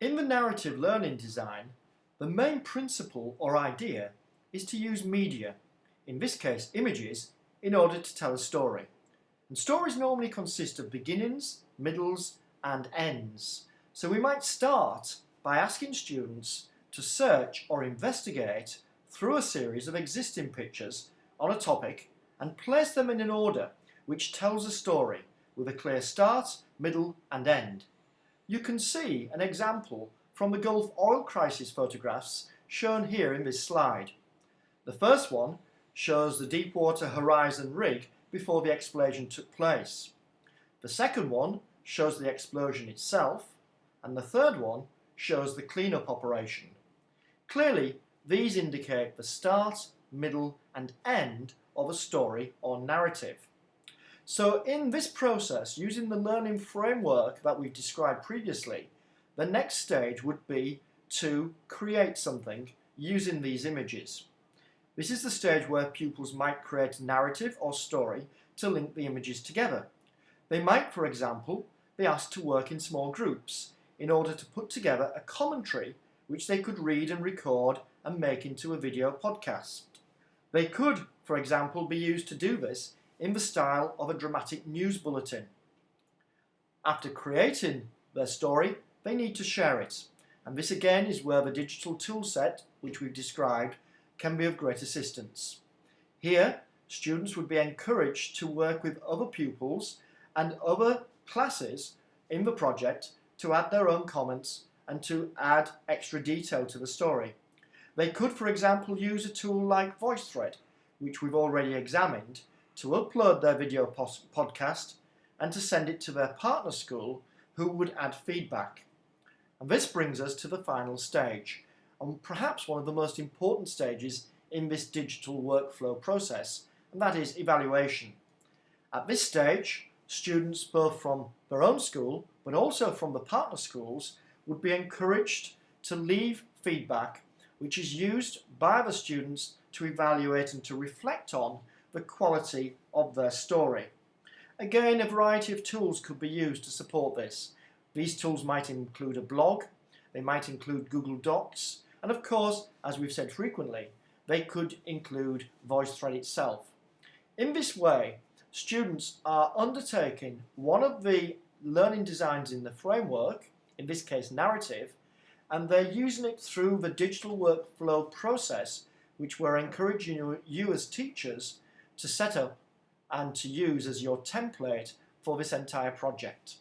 In the narrative learning design, the main principle or idea is to use media, in this case images, in order to tell a story. And stories normally consist of beginnings, middles and ends. So we might start by asking students to search or investigate through a series of existing pictures on a topic and place them in an order which tells a story with a clear start, middle and end. You can see an example from the Gulf oil crisis photographs shown here in this slide. The first one shows the Deepwater Horizon rig before the explosion took place. The second one shows the explosion itself, and the third one shows the cleanup operation. Clearly, these indicate the start, middle and end of a story or narrative. So in this process, using the learning framework that we've described previously, the next stage would be to create something using these images. This is the stage where pupils might create a narrative or story to link the images together. They might, for example, be asked to work in small groups in order to put together a commentary which they could read and record and make into a video podcast. They could, for example, be used to do this in the style of a dramatic news bulletin. After creating their story, they need to share it, and this again is where the digital toolset, which we've described, can be of great assistance. Here, students would be encouraged to work with other pupils and other classes in the project to add their own comments and to add extra detail to the story. They could, for example, use a tool like VoiceThread, which we've already examined, to upload their video podcast and to send it to their partner school, who would add feedback. And this brings us to the final stage, and perhaps one of the most important stages in this digital workflow process, and that is evaluation. At this stage, students both from their own school but also from the partner schools would be encouraged to leave feedback which is used by the students to evaluate and to reflect on the quality of their story. Again, a variety of tools could be used to support this. These tools might include a blog, they might include Google Docs, and of course, as we've said frequently, they could include VoiceThread itself. In this way, students are undertaking one of the learning designs in the framework, in this case narrative, and they're using it through the digital workflow process, which we're encouraging you as teachers to set up and to use as your template for this entire project.